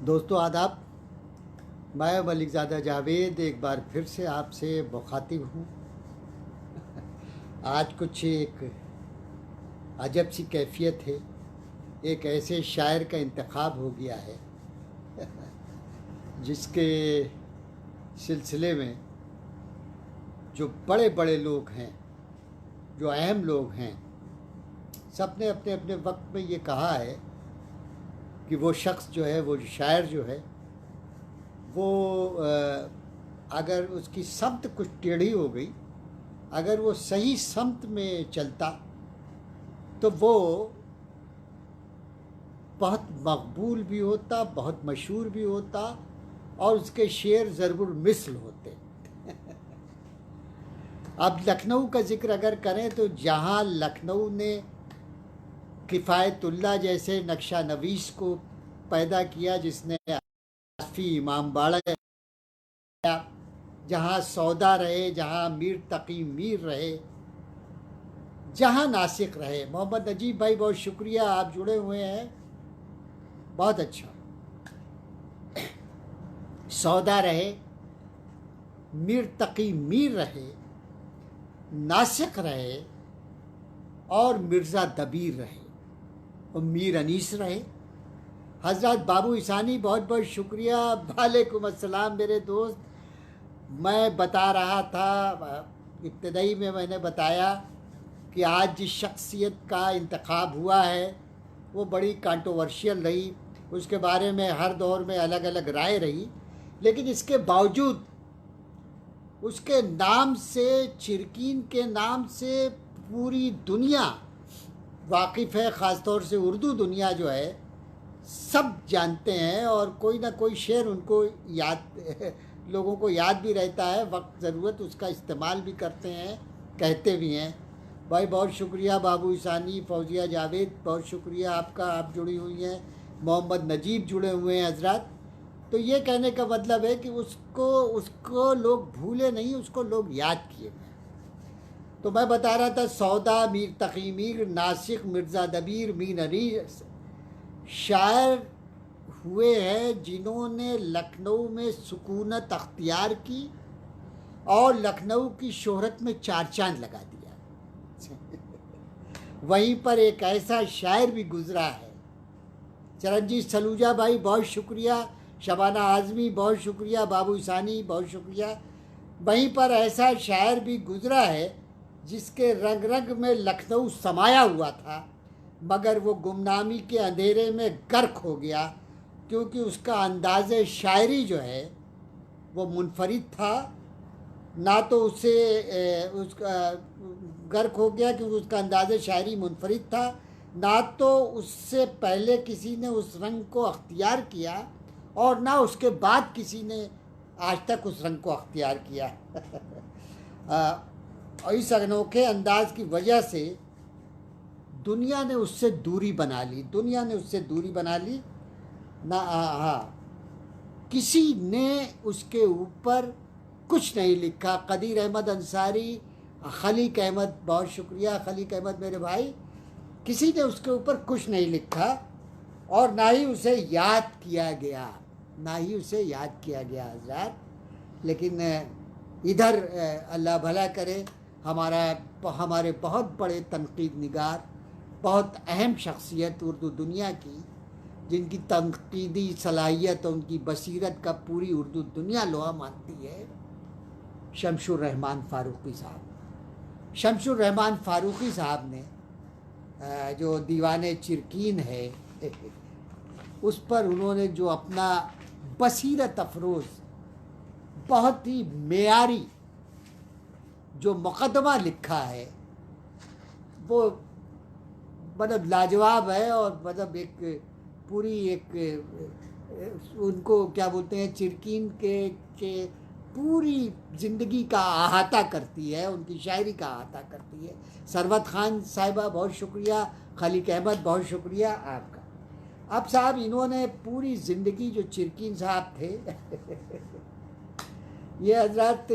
दोस्तों आदाब। मैं मलिकज़ादा जावेद एक बार फिर से आपसे मुखातिब हूँ। आज कुछ एक अजब सी कैफियत है। एक ऐसे शायर का इंतखाब हो गया है जिसके सिलसिले में जो बड़े बड़े लोग हैं, जो अहम लोग हैं, सब ने अपने अपने वक्त में ये कहा है कि वो शख्स जो है, वो शायर जो है, वो अगर उसकी समत कुछ टेढ़ी हो गई, अगर वो सही समत में चलता तो वो बहुत मकबूल भी होता, बहुत मशहूर भी होता और उसके शेर ज़रूर मिसल होते। अब लखनऊ का ज़िक्र अगर करें तो जहाँ लखनऊ ने किफ़ायतुल्लाह जैसे नक्शा नवीस को पैदा किया, जिसने आसफ़ी इमामबाड़ा, जहाँ सौदा रहे, जहाँ मीर तकी मीर रहे, जहाँ नासिक रहे। मोहम्मद नजीब भाई, बहुत शुक्रिया, आप जुड़े हुए हैं, बहुत अच्छा। सौदा रहे, मीर तकी मीर रहे, नासिक रहे और मिर्ज़ा दबीर रहे और मीर अनीस रहे। हज़रत बाबू ईसानी, बहुत बहुत शुक्रिया। वालेकुम अस्सलाम मेरे दोस्त। मैं बता रहा था, इब्तदाई में मैंने बताया कि आज जिस शख्सियत का इंतखाब हुआ है वो बड़ी कंट्रोवर्शियल रही, उसके बारे में हर दौर में अलग अलग राय रही, लेकिन इसके बावजूद उसके नाम से, चिरकीन के नाम से पूरी दुनिया वाकिफ़ है, ख़ास तौर से उर्दू दुनिया जो है सब जानते हैं और कोई ना कोई शेर उनको याद लोगों को याद भी रहता है, वक्त ज़रूरत उसका इस्तेमाल भी करते हैं, कहते भी हैं। भाई बहुत शुक्रिया बाबू ईसानी, फौजिया जावेद, बहुत शुक्रिया आपका, आप जुड़ी हुई हैं। मोहम्मद नजीब जुड़े हुए हैं हजरत। तो ये कहने का मतलब है कि उसको लोग भूले नहीं, उसको लोग याद किए हैं। तो मैं बता रहा था, सौदा, मीर तकी मीर, नासिक, मिर्ज़ा दबीर, मीर अनीस शायर हुए हैं जिन्होंने लखनऊ में सुकूनत अख्तियार की और लखनऊ की शोहरत में चार चांद लगा दिया। वहीं पर एक ऐसा शायर भी गुजरा है, चरणजीत सलूजा भाई, बहुत शुक्रिया। शबाना आज़मी, बहुत शुक्रिया। बाबू ईसानी, बहुत शुक्रिया। वहीं पर ऐसा शायर भी गुजरा है जिसके रंग रंग में लखनऊ समाया हुआ था, मगर वो गुमनामी के अंधेरे में गर्क हो गया, क्योंकि उसका अंदाज़ शायरी जो है वो मुनफरिद था। ना तो उसे उसका गर्क हो गया क्योंकि उसका अंदाज़ शायरी मुनफरिद था, ना तो उससे पहले किसी ने उस रंग को अख्तियार किया और ना उसके बाद किसी ने आज तक उस रंग को अख्तियार किया। और इस अनोखे अंदाज की वजह से दुनिया ने उससे दूरी बना ली, दुनिया ने उससे दूरी बना ली ना। हाँ, किसी ने उसके ऊपर कुछ नहीं लिखा। कदीर अहमद अंसारी, खलीक अहमद, बहुत शुक्रिया खलीक अहमद मेरे भाई, किसी ने उसके ऊपर कुछ नहीं लिखा और ना ही उसे याद किया गया, ना ही उसे याद किया गया हज़रात। लेकिन इधर अल्लाह भला करे, हमारे बहुत बड़े तनकीद निगार, बहुत अहम शख्सियत उर्दू दुनिया की, जिनकी तनकीदी सलाहियत और उनकी बसीरत का पूरी उर्दू दुनिया लोहा मानती है, शमशुर रहमान फ़ारूक़ी साहब। शमशुर रहमान फ़ारूक़ी साहब ने जो दीवाने चिरकीन है उस पर उन्होंने जो अपना बसीरत अफरोज़, बहुत ही मेयारी जो मुक़दमा लिखा है, वो मतलब लाजवाब है। और मतलब एक पूरी एक उनको क्या बोलते हैं, चिरकीन के पूरी ज़िंदगी का अहाता करती है, उनकी शायरी का अहाता करती है। सरवत ख़ान साहिबा, बहुत शुक्रिया। खलीक अहमद, बहुत शुक्रिया आपका। अब साहब, इन्होंने पूरी ज़िंदगी, जो चिरकीन साहब थे ये हजरत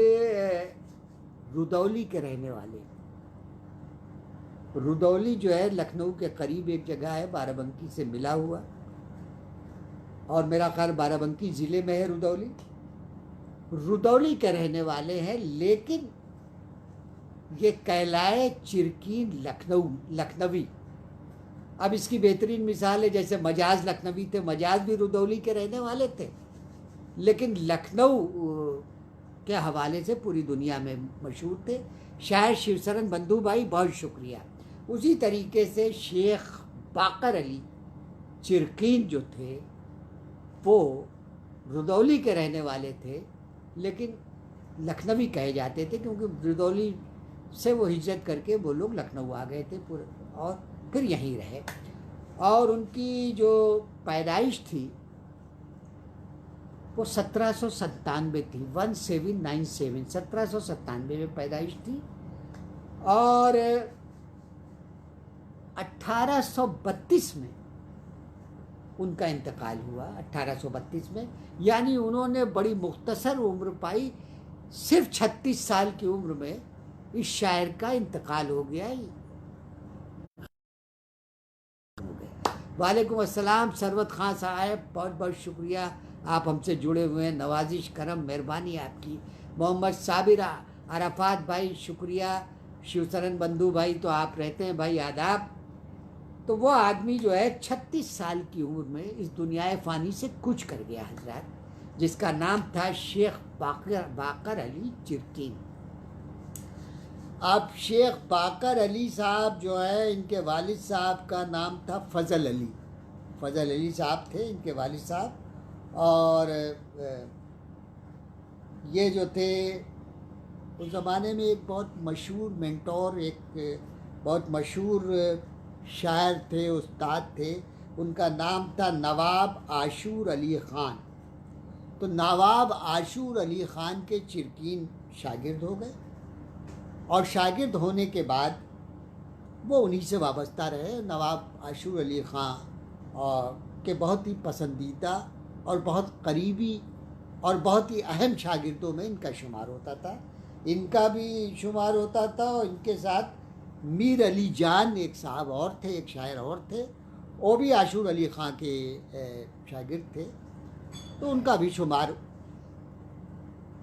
रुदौली के रहने वाले। रुदौली जो है लखनऊ के करीब एक जगह है, बाराबंकी से मिला हुआ। और मेरा ख्याल बाराबंकी ज़िले में है रुदौली। रुदौली के रहने वाले हैं, लेकिन ये कहलाए चिरकीन लखनवी। अब इसकी बेहतरीन मिसाल है, जैसे मजाज लखनवी थे, मजाज भी रुदौली के रहने वाले थे, लेकिन लखनऊ के हवाले से पूरी दुनिया में मशहूर थे। शायर शिवशरण बंधु भाई, बहुत शुक्रिया। उसी तरीके से शेख बाकर अली चिरकीन जो थे वो रुदौली के रहने वाले थे, लेकिन लखनवी कहे जाते थे, क्योंकि रुदौली से वो हिजरत करके वो लोग लखनऊ आ गए थे पूरे, और फिर यहीं रहे। और उनकी जो पैदाइश थी वो 1797 थी, 1797 1797 में पैदाइश थी, और 1832 में उनका इंतकाल हुआ। 1832 में, यानी उन्होंने बड़ी मुख्तसर उम्र पाई, सिर्फ 36 साल की उम्र में इस शायर का इंतकाल हो गया। वालेकुम अस्सलाम सरवत खां साहब, बहुत बहुत शुक्रिया, आप हमसे जुड़े हुए हैं, नवाजिश करम मेहरबानी आपकी। मोहम्मद साबिर अराफात भाई शुक्रिया। शिवशरण बंधु भाई, तो आप रहते हैं भाई, आदाब। तो वो आदमी जो है 36 साल की उम्र में इस दुनिया फ़ानी से कूच कर गया हजरत, जिसका नाम था शेख बाकर अली चिरकीन। अब शेख बाकर अली साहब जो है, इनके वालिद साहब का नाम था फजल अली। फजल अली साहब थे इनके वालिद साहब, और ये जो थे उस ज़माने में एक बहुत मशहूर मेंटोर, एक बहुत मशहूर शायर थे, उस्ताद थे। उनका नाम था नवाब आशूर अली ख़ान। तो नवाब आशूर अली ख़ान के चिरकीन शागिर्द हो गए, और शागिर्द होने के बाद वो उन्हीं से वाबस्ता रहे। नवाब आशूर अली ख़ान और के बहुत ही पसंदीदा और बहुत करीबी और बहुत ही अहम शागिर्दों में इनका शुमार होता था। इनका भी शुमार होता था, और इनके साथ मीर अली जान एक साहब और थे, एक शायर और थे, वो भी आशूर अली ख़ान के शागिर्द थे। तो उनका भी शुमार,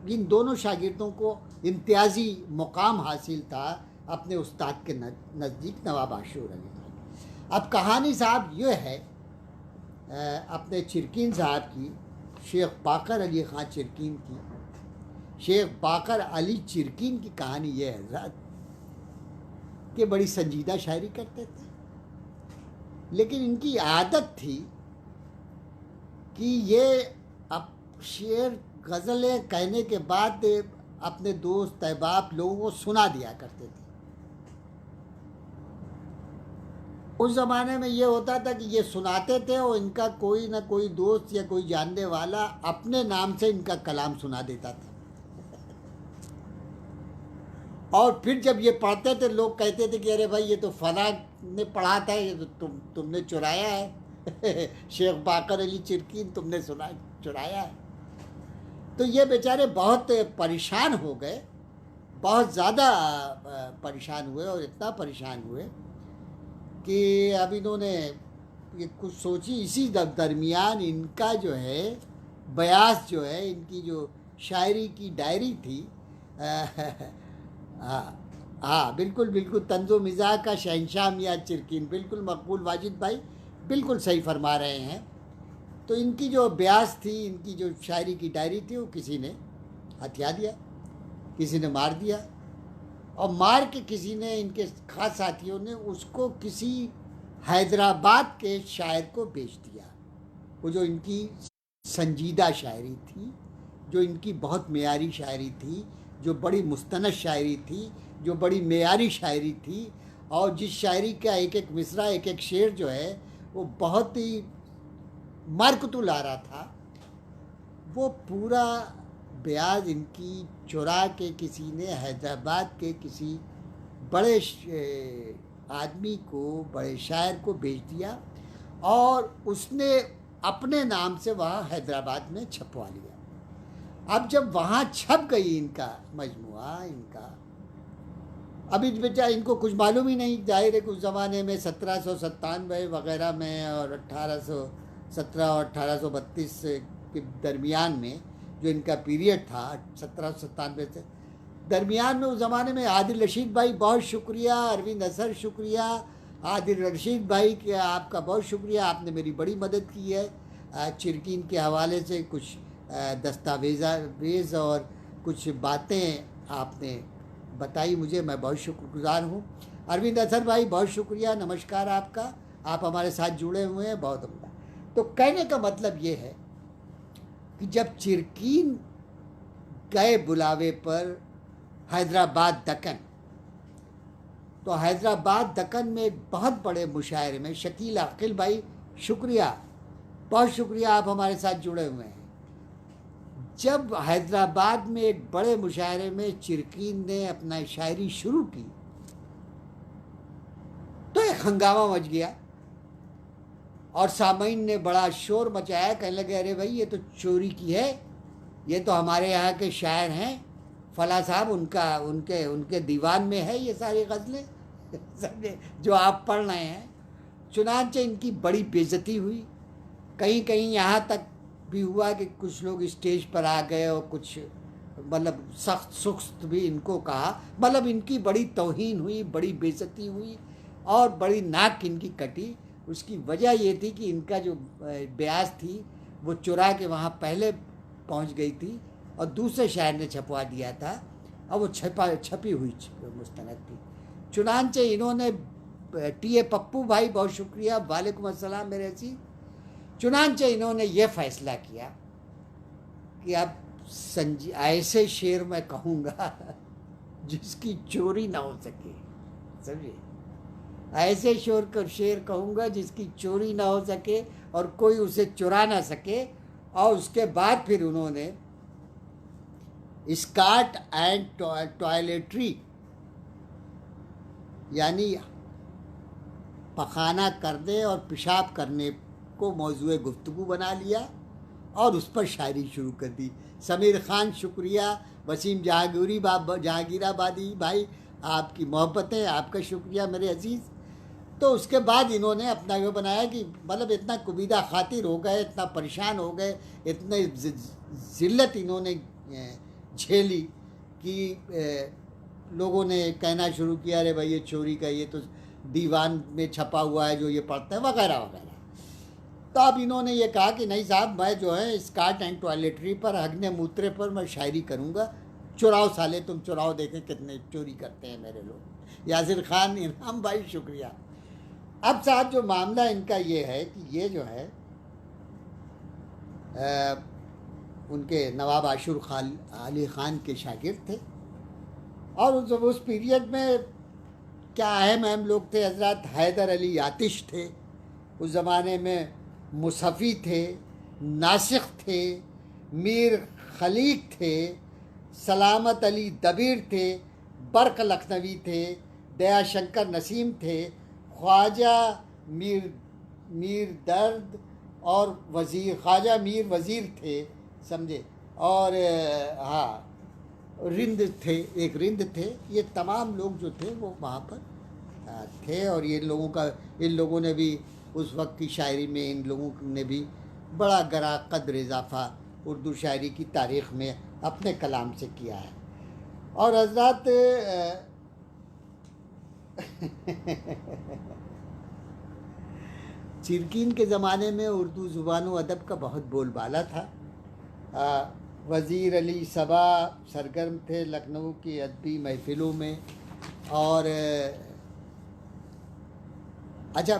इन दोनों शागिर्दों को इम्तियाजी मुकाम हासिल था अपने उस्ताद के नज़दीक, नवाब आशूर अली ख़ान। अब कहानी साहब ये है अपने चिरकीन साहब की, शेख बाकर अली ख़ान चिरकीन की। शेख बाकर अली चिरकीन की कहानी ये है हज़रत कि बड़ी संजीदा शायरी करते थे, लेकिन इनकी आदत थी कि ये अब शेर गज़लें कहने के बाद अपने दोस्त अहबाब लोगों को सुना दिया करते थे। उस ज़माने में ये होता था कि ये सुनाते थे, और इनका कोई ना कोई दोस्त या कोई जानने वाला अपने नाम से इनका कलाम सुना देता था। और फिर जब ये पढ़ते थे, लोग कहते थे कि अरे भाई ये तो फला ने पढ़ा था, ये तो तुमने चुराया है शेख बाकर अली चिरकीन तुमने चुराया है। तो ये बेचारे बहुत परेशान हो गए, बहुत ज़्यादा परेशान हुए, और इतना परेशान हुए कि अब इन्होंने ये कुछ सोची। इसी दरमियान इनका जो है बयास जो है, इनकी जो शायरी की डायरी थी, हाँ बिल्कुल बिल्कुल, तंज़ो मिज़ाह का शहंशाह मियां चिरकीन, बिल्कुल मकबूल वाजिद भाई बिल्कुल सही फरमा रहे हैं। तो इनकी जो ब्यास थी, इनकी जो शायरी की डायरी थी, वो किसी ने हथिया दिया, किसी ने मार दिया, और मार के किसी ने, इनके खास साथियों ने उसको किसी हैदराबाद के शायर को बेच दिया। वो जो इनकी संजीदा शायरी थी, जो इनकी बहुत मेयारी शायरी थी, जो बड़ी मुस्तनद शायरी थी, जो बड़ी मेयारी शायरी थी, और जिस शायरी का एक एक मिसरा, एक एक शेर जो है वो बहुत ही मार्कतुल आ रहा था, वो पूरा ब्याज इनकी चुरा के किसी ने हैदराबाद के किसी बड़े आदमी को, बड़े शायर को बेच दिया, और उसने अपने नाम से वहाँ हैदराबाद में छपवा लिया। अब जब वहाँ छप गई इनका मजमुआ, इनका अभी बेचा इनको कुछ मालूम ही नहीं, जाहिर है कुछ ज़माने में 1797 वगैरह में और 17 और 1832 के दरमियान में जो इनका पीरियड था 1797 से दरमियान में, उस ज़माने में आदिल रशीद भाई बहुत शुक्रिया, अरविंद असर शुक्रिया, आदिल रशीद भाई के आपका बहुत शुक्रिया, आपने मेरी बड़ी मदद की है चिरकिन के हवाले से। कुछ दस्तावेज़ और कुछ बातें आपने बताई मुझे, मैं बहुत शुक्रगुजार हूँ। अरविंद असर भाई बहुत शुक्रिया, नमस्कार आपका, आप हमारे साथ जुड़े हुए हैं, बहुत उम्दा। तो कहने का मतलब ये है कि जब चिरकिन गए बुलावे पर हैदराबाद दक्कन, तो हैदराबाद दक्कन में एक बहुत बड़े मुशायरे में शकील अकील भाई शुक्रिया, बहुत शुक्रिया, आप हमारे साथ जुड़े हुए हैं। जब हैदराबाद में एक बड़े मुशायरे में चिरकिन ने अपना शायरी शुरू की तो एक हंगामा मच गया और सामीन ने बड़ा शोर मचाया, कहने लगे अरे भाई ये तो चोरी की है, ये तो हमारे यहाँ के शायर हैं फला साहब, उनके दीवान में है ये सारी गज़लें समझे जो आप पढ़ रहे हैं। चुनांचे इनकी बड़ी बेइज्जती हुई, कहीं कहीं यहाँ तक भी हुआ कि कुछ लोग स्टेज पर आ गए और कुछ मतलब सख्त सुख्त भी इनको कहा, मतलब इनकी बड़ी तौहीन हुई, बड़ी बेइज्जती हुई और बड़ी नाक इनकी कटी। उसकी वजह ये थी कि इनका जो ब्याज थी वो चुरा के वहाँ पहले पहुँच गई थी और दूसरे शायर ने छपवा दिया था और वो छपी हुई मुस्तनद थी। चुनांचे इन्होंने टी.ए. पप्पू भाई बहुत शुक्रिया, वालेकुम अस्सलाम मेरे अजीज। चुनांचे इन्होंने ये फैसला किया कि अब ऐसे शेर मैं कहूँगा जिसकी चोरी ना हो सके, समझिए, ऐसे शेर कहूँगा जिसकी चोरी ना हो सके और कोई उसे चुरा ना सके। और उसके बाद फिर उन्होंने स्काट एंड टॉयलेटरी यानी पखाना करने और पेशाब करने को मौजूए गुफ्तगू बना लिया और उस पर शायरी शुरू कर दी। समीर खान शुक्रिया, वसीम जहांगीराबादी भाई आपकी मोहब्बतें, आपका शुक्रिया मेरे अजीज़। तो उसके बाद इन्होंने अपना ये बनाया कि मतलब इतना कुबीदा खातिर हो गए, इतना परेशान हो गए, इतने ज़िल्लत इन्होंने झेली कि लोगों ने कहना शुरू किया अरे भाई ये चोरी का, ये तो दीवान में छपा हुआ है जो ये पढ़ते हैं वगैरह वगैरह। तो अब इन्होंने ये कहा कि नहीं साहब, मैं जो है स्काट एंड टॉयलेटरी पर, हगने मूत्रे पर मैं शायरी करूँगा। चुराओ साले, तुम चुराओ, देखें कितने चोरी करते हैं मेरे लोग। यासिर खान इनाम भाई शुक्रिया। अब साहब जो मामला इनका ये है कि ये जो है उनके नवाब आशुर अली ख़ान के शागिर्द थे और उस पीरियड में क्या अहम लोग थे हज़रत हैदर अली आतिश थे, उस ज़माने में मुसफ़ी थे, नासिख थे, मीर खलीक थे, सलामत अली दबीर थे, बर्क लखनवी थे, दयाशंकर नसीम थे, ख्वाजा मीर दर्द और ख्वाजा मीर वज़ीर थे, समझे, और हाँ रिंद थे, एक रिंद थे। ये तमाम लोग जो थे वो वहाँ पर थे और इन लोगों ने भी उस वक्त की शायरी में इन लोगों ने भी बड़ा गरा कद्र इजाफ़ा उर्दू शायरी की तारीख़ में अपने कलाम से किया है। और हज़रत चिरकिन के ज़माने में उर्दू ज़ुबान व अदब का बहुत बोलबाला था। वज़ीर अली सबा सरगर्म थे लखनऊ की अदबी महफ़िलों में। और अच्छा,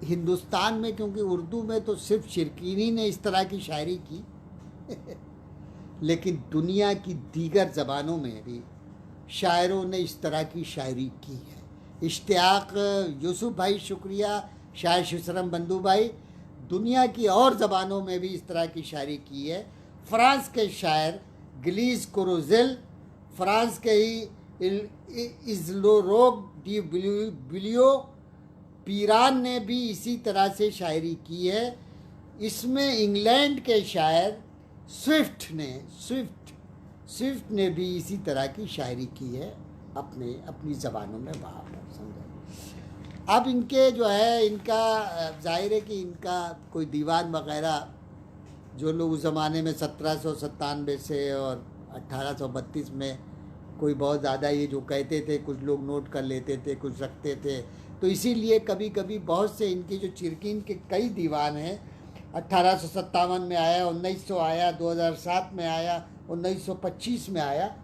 हिंदुस्तान में क्योंकि उर्दू में तो सिर्फ चिरकिन ही ने इस तरह की शायरी की लेकिन दुनिया की दीगर ज़बानों में भी शायरों ने इस तरह की शायरी की है। इश्तियाक यूसुफ भाई शुक्रिया, शायर शुसरम बंधु भाई, दुनिया की और ज़बानों में भी इस तरह की शायरी की है। फ्रांस के शायर गिलीज कोरोजेल, फ्रांस के ही इज़लोरोग डी बिलियो पीरान ने भी इसी तरह से शायरी की है। इसमें इंग्लैंड के शायर स्विफ्ट ने भी इसी तरह की शायरी की है अपनी ज़बानों में वहाँ पर, समझे। अब इनके जो है, इनका जाहिर है कि इनका कोई दीवान वगैरह, जो लोग उस ज़माने में 1797 से और 1832 में कोई बहुत ज़्यादा ये जो कहते थे, कुछ लोग नोट कर लेते थे, कुछ रखते थे, तो इसीलिए कभी कभी बहुत से इनकी जो चिरकिन के कई दीवान हैं, 1857 में आया, 1900 आया, 2007 में आया, 1925 में आया,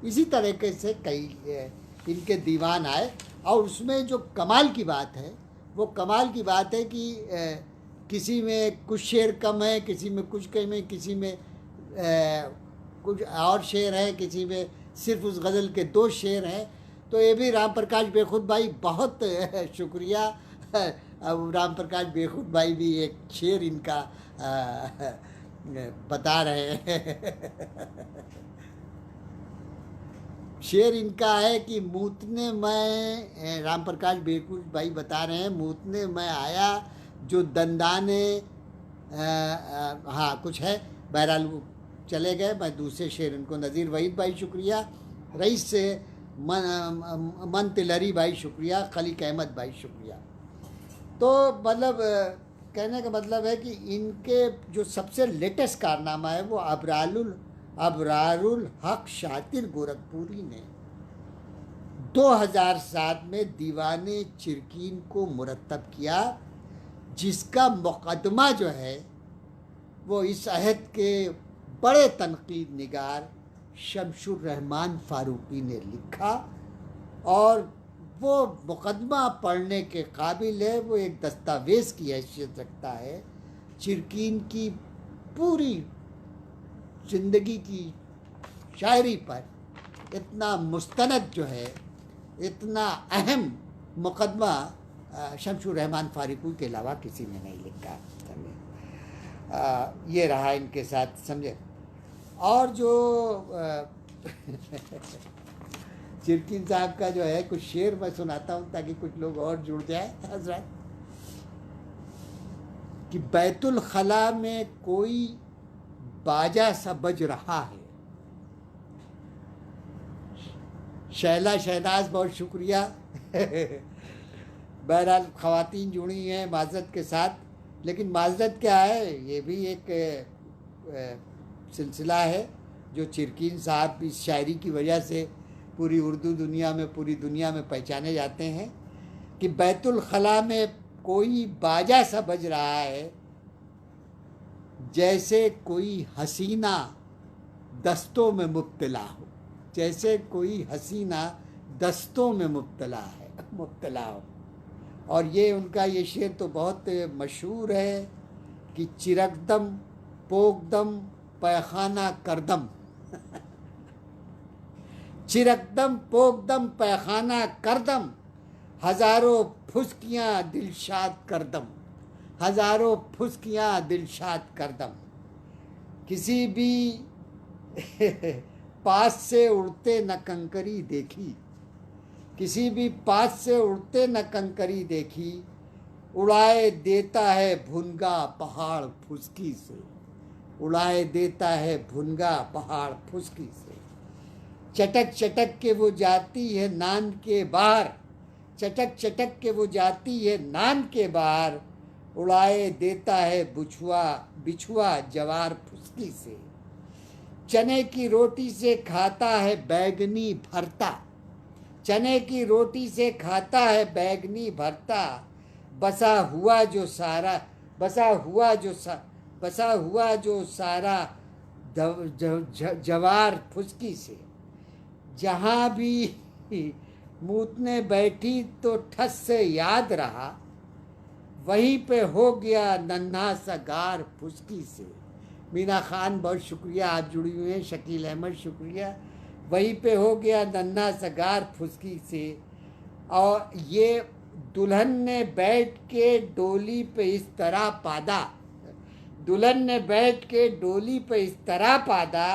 इसी तरीके से कई इनके दीवान आए। और उसमें जो कमाल की बात है, वो कमाल की बात है कि किसी में कुछ शेर कम है, किसी में कुछ कम है, किसी में कुछ और शेर है, किसी में सिर्फ उस गज़ल के 2 शेर हैं। तो ये भी राम प्रकाश बेखुद भाई, बहुत शुक्रिया। अब राम प्रकाश बेखुद भाई भी एक शेर इनका बता रहे हैं। शेर इनका है कि मूतने में, राम प्रकाश बेखुद भाई बता रहे हैं, मूतने में आया जो दंदाने, हाँ कुछ है, बहरहाल वो चले गए। मैं दूसरे शेर इनको, नज़ीर वहीद भाई शुक्रिया, रईस से मन तिलरी भाई शुक्रिया, खलीक अहमद भाई शुक्रिया। तो मतलब कहने का मतलब है कि इनके जो सबसे लेटेस्ट कारनामा है वो अबरारुल हक शातिर गोरखपुरी ने 2007 में दीवाने चिरकीन को मुरतब किया, जिसका मुकदमा जो है वो इस अहद के बड़े तनकीद निगार शमशुर रहमान फारूकी ने लिखा, और वो मुकदमा पढ़ने के काबिल है। वो एक दस्तावेज़ की हैसियत रखता है चिरकीन की पूरी ज़िंदगी की शायरी पर। इतना मुस्तनद जो है, इतना अहम मुकदमा शमशुर रहमान फारूकी के अलावा किसी ने नहीं लिखा। ये रहा इनके साथ, समझे। और जो चिरकिन साहब का जो है कुछ शेर मैं सुनाता हूँ ताकि कुछ लोग और जुड़ जाए हजरत। कि बैतुल खला में कोई बाजा सा बज रहा है। शैला शहनाज बहुत शुक्रिया। बहरहाल ख़वातीन जुड़ी हैं माजरत के साथ, लेकिन माजरत क्या है, ये भी एक सिलसिला है जो चिरकीन साहब इस शायरी की वजह से पूरी उर्दू दुनिया में, पूरी दुनिया में पहचाने जाते हैं। कि बैतुल खला में कोई बाजा सा बज रहा है, जैसे कोई हसीना दस्तों में मुब्तला हो, जैसे कोई हसीना दस्तों में मुब्तला हो। और ये उनका ये शेर तो बहुत मशहूर है कि चिरकदम पोकदम पैखाना करदम। चिरकदम पोकदम पैखाना करदम, हज़ारों फुस्कियाँ दिलशाद करदम, हज़ारों फुस्कियाँ दिलशाद करदम। किसी भी पास से उड़ते न कंकरी देखी, किसी भी पास से उड़ते न कंकरी देखी, उड़ाए देता है भुनगा पहाड़ फुसकी से, उड़ाए देता है भुनगा पहाड़ फुसकी से। चटक चटक के वो जाती है नान के बाहर, चटक चटक के वो जाती है नान के बाहर, उड़ाए देता है बिछुआ जवार फुसकी से। चने की रोटी से खाता है बैगनी भरता, चने की रोटी से खाता है बैगनी भरता, बसा हुआ जो सारा जवार फुसकी से। जहाँ भी मूतने बैठी तो ठस से याद रहा, वहीं पे हो गया नन्हा सा गार फुसकी से। मीना खान बहुत शुक्रिया, आप जुड़ी हुई हैं। शकील अहमद शुक्रिया। वहीं पे हो गया नन्हा सा गार फुसकी से। और ये दुल्हन ने बैठ के डोली पे इस तरह पादा, दुल्हन ने बैठ के डोली पे इस तरह पादा,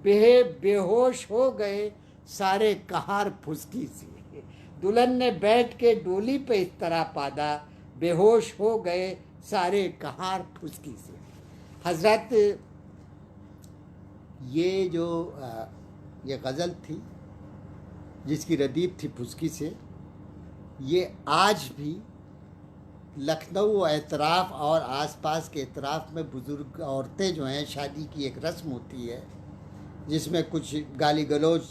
बेहोश हो गए सारे कहार फुसकी से। दुल्हन ने बैठ के डोली पे इस तरह पादा, बेहोश हो गए सारे कहार फुसकी से। हजरत ये जो ये गज़ल थी जिसकी रदीफ थी फुसकी से, ये आज भी लखनऊ एतराफ़ और आसपास के एतराफ़ में बुज़ुर्ग औरतें जो हैं, शादी की एक रस्म होती है जिसमें कुछ गाली गलौज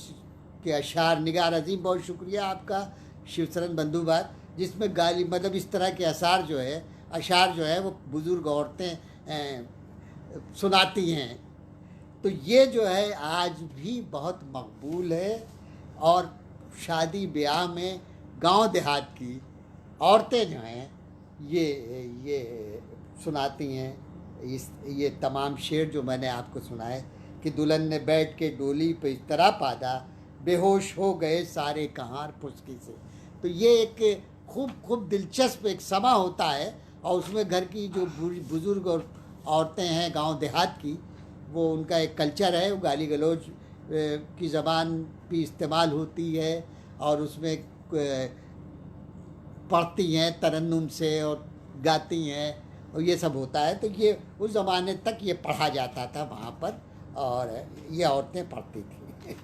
के अशार, निगार अजीम बहुत शुक्रिया आपका शिवशरण बंधुबाद, जिसमें गाली मतलब इस तरह के अशार जो है वो बुज़ुर्ग औरतें सुनाती हैं। तो ये जो है आज भी बहुत मकबूल है और शादी ब्याह में गांव देहात की औरतें जो हैं ये सुनाती हैं ये तमाम शेर जो मैंने आपको सुनाए कि दुल्हन ने बैठ के डोली पे इस तरह पादा, बेहोश हो गए सारे कहार फुसकी से। तो ये एक खूब दिलचस्प एक समा होता है और उसमें घर की जो बुज़ुर्ग और औरतें हैं गांव देहात की, वो उनका एक कल्चर है, वो गाली गलौज की ज़बान भी इस्तेमाल होती है और उसमें पढ़ती हैं तरन्नुम से और गाती हैं और ये सब होता है। तो ये उस ज़माने तक ये पढ़ा जाता था वहाँ पर और ये औरतें पढ़ती थी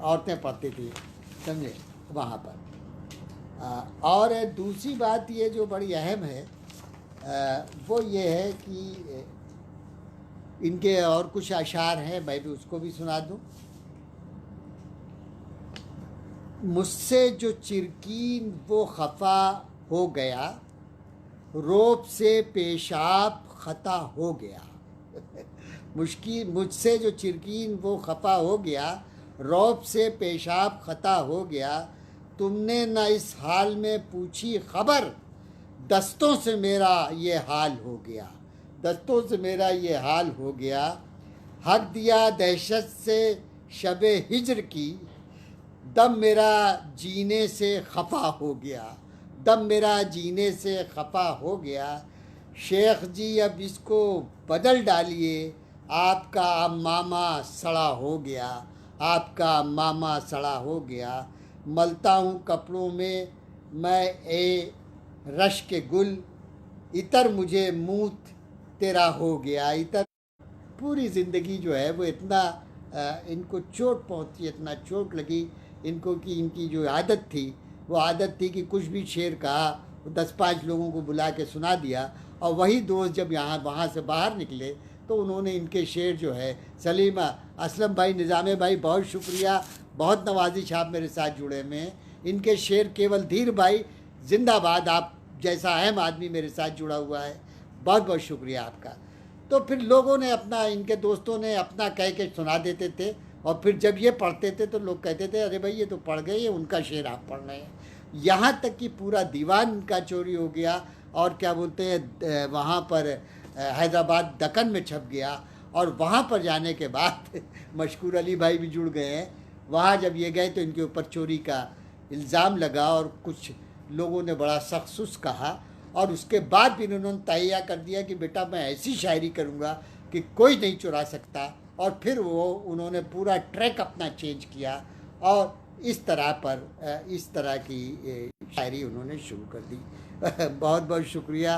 औरतें पढ़ती थी, समझे, वहाँ पर। और दूसरी बात ये जो बड़ी अहम है वो ये है कि इनके और कुछ अशार हैं, मैं भी उसको भी सुना दूँ। मुझसे जो चिरकीन वो खफा हो गया, रोब से पेशाब खता हो गया मुझसे जो चिरकीन वो खफा हो गया, रौब से पेशाब खता हो गया। तुमने न इस हाल में पूछी खबर, दस्तों से मेरा ये हाल हो गया, दस्तों से मेरा ये हाल हो गया। हक दिया दहशत से शबे हिज्र की, दम मेरा जीने से खफा हो गया, दम मेरा जीने से खफा हो गया। शेख जी अब इसको बदल डालिए, आपका मामा सड़ा हो गया, आपका मामा सड़ा हो गया। मलता हूँ कपड़ों में मैं ए रश के गुल, इतर मुझे मूत तेरा हो गया। इतर पूरी ज़िंदगी जो है वो इतना इनको चोट पहुँची, इतना चोट लगी इनको कि इनकी जो आदत थी वो आदत थी कि कुछ भी शेर कहा 10-5 लोगों को बुला के सुना दिया और वही दोस्त जब वहाँ से बाहर निकले तो उन्होंने इनके शेर जो है, सलीम असलम भाई, निज़ामे भाई बहुत शुक्रिया, बहुत नवाजिश आप मेरे साथ जुड़े में हैं। इनके शेर केवल धीर भाई जिंदाबाद, आप जैसा अहम आदमी मेरे साथ जुड़ा हुआ है, बहुत बहुत शुक्रिया आपका। तो फिर लोगों ने अपना, इनके दोस्तों ने अपना कह के सुना देते थे और फिर जब ये पढ़ते थे तो लोग कहते थे अरे भाई ये तो पढ़ गए, ये उनका शेर आप पढ़ रहे हैं। यहाँ तक कि पूरा दीवान का चोरी हो गया और क्या बोलते हैं वहाँ पर हैदराबाद दक्कन में छप गया और वहाँ पर जाने के बाद मशकूर अली भाई भी जुड़ गए हैं। वहाँ जब ये गए तो इनके ऊपर चोरी का इल्ज़ाम लगा और कुछ लोगों ने बड़ा सख्त कहा और उसके बाद भी इन्होंने तैयार कर दिया कि बेटा मैं ऐसी शायरी करूँगा कि कोई नहीं चुरा सकता। और फिर वो उन्होंने पूरा ट्रैक अपना चेंज किया और इस तरह की शायरी उन्होंने शुरू कर दी बहुत बहुत शुक्रिया।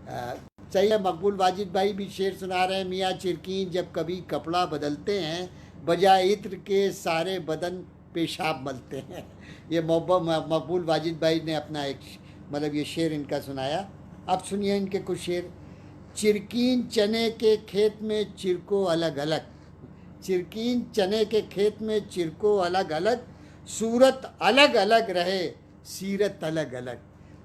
सही है, मकबूल वाजिद भाई भी शेर सुना रहे हैं। मियाँ चिरकीन जब कभी कपड़ा बदलते हैं, बजाय इत्र के सारे बदन पेशाब मलते हैं। ये मकबूल वाजिद भाई ने अपना एक मतलब ये शेर इनका सुनाया। अब सुनिए इनके कुछ शेर। चिरकीन चने के खेत में चिरको अलग अलग, चिरकीन चने के खेत में चिरको अलग अलग, सूरत अलग अलग रहे सीरत अलग अलग,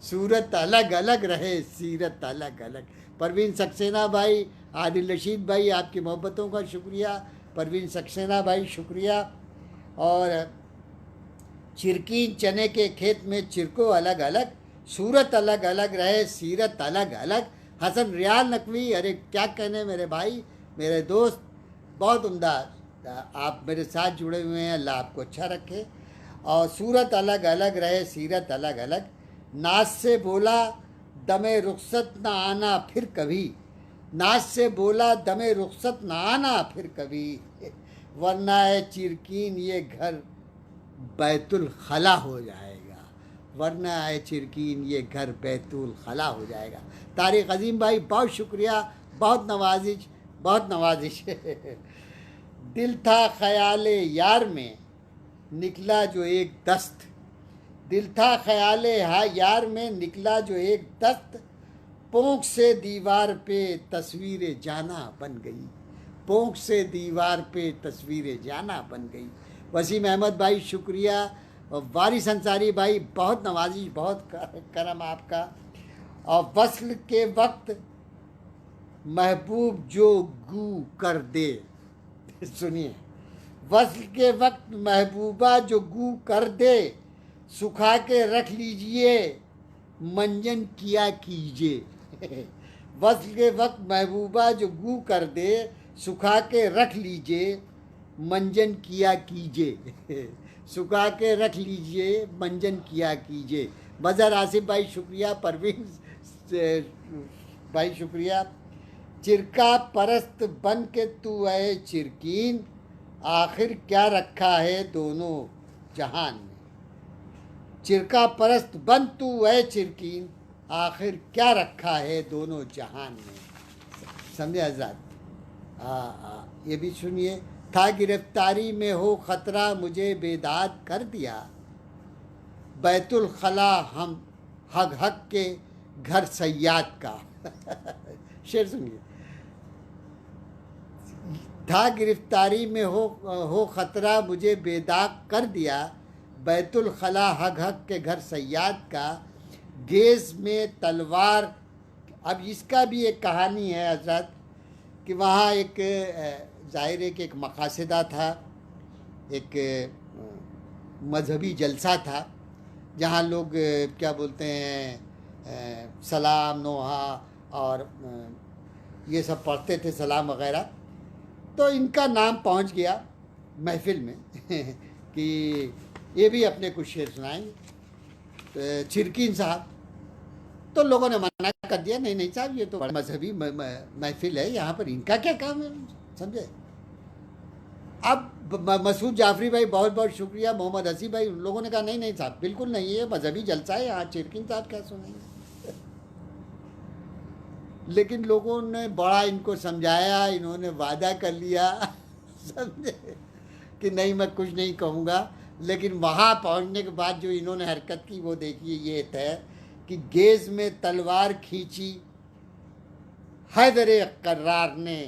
सूरत अलग अलग रहे सीरत अलग अलग। परवीन सक्सेना भाई, आदिल रशीद भाई, आपकी मोहब्बतों का शुक्रिया। परवीन सक्सेना भाई शुक्रिया। और चिरकीन चने के खेत में चिरको अलग अलग, सूरत अलग अलग रहे सीरत अलग अलग। हसन रियाल नकवी, अरे क्या कहने मेरे भाई, मेरे दोस्त, बहुत उम्दा, आप मेरे साथ जुड़े हुए हैं, अल्लाह आपको अच्छा रखे। और सूरत अलग अलग रहे सीरत अलग अलग। नाज से बोला दमे रुखसत न आना फिर कभी, नाज से बोला दमे रुखसत न आना फिर कभी, वरना है चिरकीन ये घर बैतुल खला हो जाएगा, वरना है चिरकीन ये घर बैतुल खला हो जाएगा। तारिक अजीम भाई बहुत शुक्रिया, बहुत नवाजिश, बहुत नवाजिश। दिल था ख्याल यार में निकला जो एक दस्त, दिल था ख्याले हा यार में, निकला जो एक दस्त, पोंख से दीवार पे तस्वीरें जाना बन गई, पोंख से दीवार पे तस्वीरें जाना बन गई। वसीम अहमद भाई शुक्रिया। और वारिस अंसारी भाई बहुत नवाजिश, बहुत करम आपका। और वस्ल के वक्त महबूब जो गू कर दे, सुनिए, वस्ल के वक्त महबूबा जो गू कर दे, सुखा के रख लीजिए मंजन किया कीजिए। वस्ल के वक्त महबूबा जो गू कर दे, सुखा के रख लीजिए मंजन किया कीजिए। सुखा के रख लीजिए मंजन किया कीजिए। मज़हर आसिफ भाई शुक्रिया। परवीन भाई शुक्रिया। चिरका परस्त बन के तू है चिरकीन, आखिर क्या रखा है दोनों जहान में। चिरका परस्त बन तू है चिरकीन, आखिर क्या रखा है दोनों जहान में। समझे हजरत? ये भी सुनिए। था गिरफ्तारी में हो ख़तरा, मुझे बेदाग कर दिया, बैतुल खला हम हक हक के घर सयाद का। शेर सुनिए। था गिरफ्तारी में हो ख़तरा, मुझे बेदाग कर दिया, बैतुल खला हक हक के घर सयाद का, गेज़ में तलवार। अब इसका भी एक कहानी है हजरत कि वहाँ एक ज़ाहिर है कि एक मकासदा था, एक मजहबी जलसा था जहाँ लोग क्या बोलते हैं सलाम नोहा और ये सब पढ़ते थे, सलाम वगैरह। तो इनका नाम पहुँच गया महफिल में कि ये भी अपने कुछ शेर सुनाएंगे, चिरकीन साहब। तो लोगों ने मना कर दिया, नहीं नहीं साहब ये तो बड़ा मजहबी महफिल है, यहाँ पर इनका क्या काम है, समझे। अब मसूद जाफरी भाई बहुत बहुत शुक्रिया, मोहम्मद हसी भाई, उन लोगों ने कहा नहीं नहीं साहब बिल्कुल नहीं, ये मजहबी जलसा है, यहाँ चिरकीन साहब क्या सुनेंगे। लेकिन लोगों ने बड़ा इनको समझाया, इन्होंने वादा कर लिया समझे कि नहीं मैं कुछ नहीं कहूँगा। लेकिन वहाँ पहुँचने के बाद जो इन्होंने हरकत की वो देखिए, ये है कि गेज़ में तलवार खींची हैदर कर्रार ने।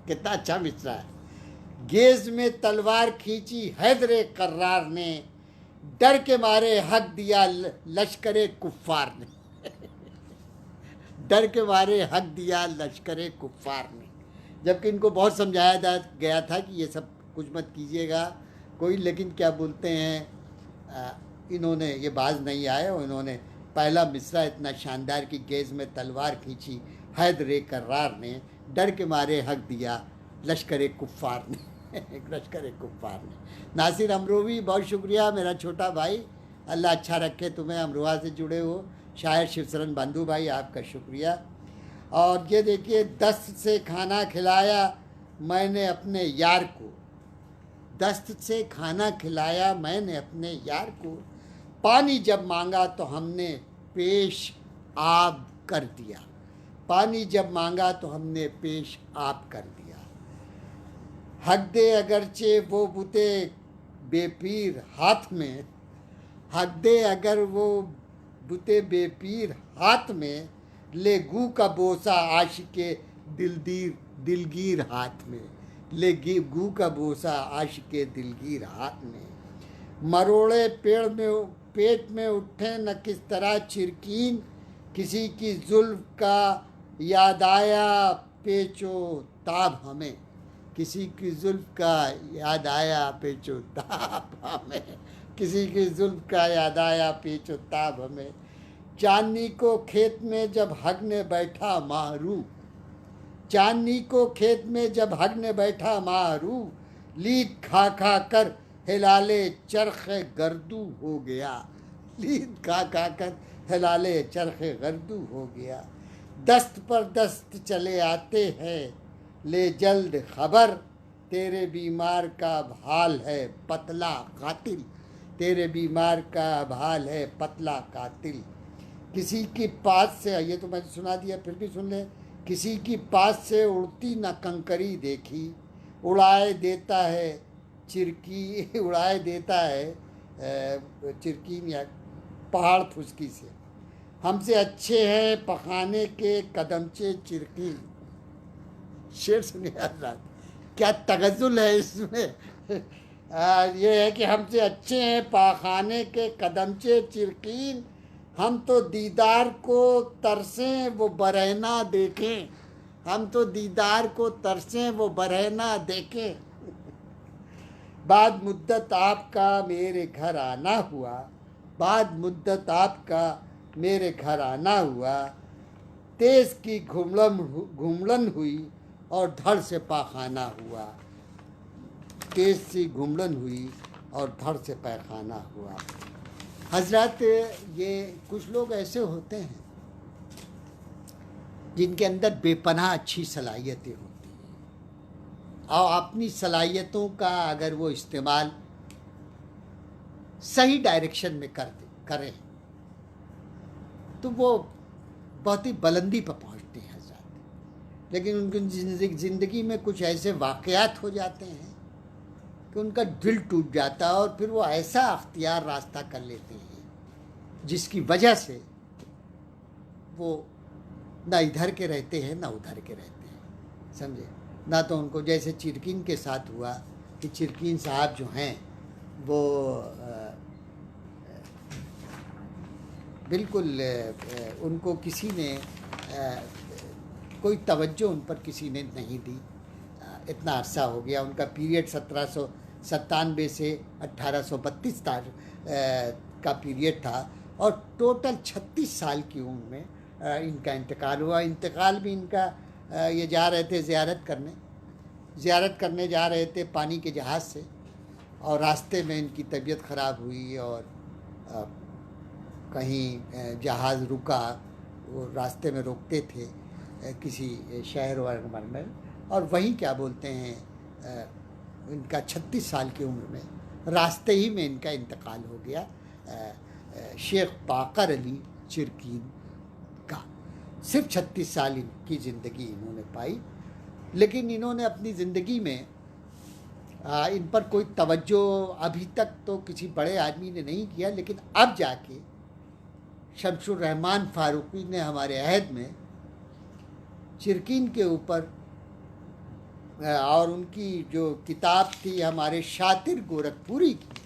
कितना अच्छा मिसरा है। गेज़ में तलवार खींची हैदर कर्रार ने, डर के मारे हक दिया लश्करे कुफ्फार ने। डर के मारे हक दिया लश्करे कुफ्फार ने। जबकि इनको बहुत समझाया गया था कि ये सब कुछ मत कीजिएगा कोई, लेकिन क्या बोलते हैं इन्होंने ये बाज नहीं आए और इन्होंने पहला मिसरा इतना शानदार कि गेज़ में तलवार खींची हैदर कर्रार ने, डर के मारे हक दिया लश्कर कुफ्फार ने। लश्कर कुफ्फार ने। नासिर अमरोवी बहुत शुक्रिया मेरा छोटा भाई, अल्लाह अच्छा रखे तुम्हें, अमरोहा से जुड़े हो। शायर शिवशरण बंधु भाई आपका शुक्रिया। और ये देखिए, दस्त से खाना खिलाया मैंने अपने यार को, दस्त से खाना खिलाया मैंने अपने यार को, पानी जब मांगा तो हमने पेश आब कर दिया, पानी जब मांगा तो हमने पेश आब कर दिया। हक दे अगरचे वो बुते बेपीर हाथ में, हक दे अगर वो बुते बेपीर हाथ में, ले गू का बोसा आशिके दिलगीर हाथ में, ले गू का बोसा आशिके दिलगीर हाथ में। मरोड़े पेट में उठे न किस तरह चिरकीन, किसी की जुल्फ का याद आया पेचो ताब हमें, किसी की जुल्फ का याद आया पेचो ताब हमें, किसी की जुल्फ का याद आया पेचो ताब हमें। चांदनी को खेत में जब हगने बैठा माहरू, चांदनी को खेत में जब हगने बैठा माहरू, लीद खा खा कर हिलाले चरख गर्दू हो गया, लीद खा खा कर हिलाले चरख गर्दू हो गया। दस्त पर दस्त चले आते हैं ले जल्द खबर, तेरे बीमार का हाल है पतला कातिल, तेरे बीमार का हाल है पतला कातिल। किसी की पास से, ये तो मैंने सुना दिया फिर भी सुन ले, किसी की पास से उड़ती न कंकरी देखी, उड़ाए देता है चिरकी, उड़ाए देता है चिरकीन या पहाड़ फुसकी से। हमसे अच्छे हैं पखाने के कदमचे चिरकीन। शेर सुनिए हजरात, क्या तगज़ुल है इसमें। ये है कि हमसे अच्छे हैं पाखाने के कदमचे चिरकीन, हम तो दीदार को तरसें वो बरहना देखें, हम तो दीदार को तरसें वो बरहना देखें। बाद मुद्दत आपका मेरे घर आना हुआ, बाद मुद्दत आपका मेरे घर आना हुआ, तेज़ की घुमलन हुई और धड़ से पाखाना हुआ, तेज़ सी घुमलन हुई और धड़ से पैखाना हुआ। हजरत, ये कुछ लोग ऐसे होते हैं जिनके अंदर बेपनाह अच्छी सलाहियतें होती हैं और अपनी सलाहियतों का अगर वो इस्तेमाल सही डायरेक्शन में करें तो वो बहुत ही बुलंदी पर पहुंचते हैं हजरत। लेकिन उनकी ज़िंदगी में कुछ ऐसे वाक़यात हो जाते हैं कि उनका दिल टूट जाता है और फिर वो ऐसा अख्तियार रास्ता कर लेते हैं जिसकी वजह से वो ना इधर के रहते हैं ना उधर के रहते हैं, समझे ना। तो उनको जैसे चिरकीन के साथ हुआ कि चिरकीन साहब जो हैं वो बिल्कुल उनको किसी ने कोई तवज्जो उन पर किसी ने नहीं दी। इतना अरसा हो गया, उनका पीरियड 1797 से 1832 का पीरियड था और टोटल 36 साल की उम्र में इनका इंतकाल हुआ। इंतकाल भी इनका ये जा रहे थे ज़ियारत करने जा रहे थे पानी के जहाज़ से और रास्ते में इनकी तबीयत ख़राब हुई और कहीं जहाज़ रुका, वो रास्ते में रोकते थे किसी शहर वर्ग में और वहीं क्या बोलते हैं इनका 36 साल की उम्र में रास्ते ही में इनका इंतकाल हो गया। शेख बाकर अली चिरकीन का सिर्फ 36 साल की ज़िंदगी इन्होंने पाई, लेकिन इन्होंने अपनी ज़िंदगी में इन पर कोई तवज्जो अभी तक तो किसी बड़े आदमी ने नहीं किया। लेकिन अब जाके शमसुर रहमान फारूकी ने हमारे अहद में चिरकीन के ऊपर और उनकी जो किताब थी हमारे शातिर गोरखपुरी की,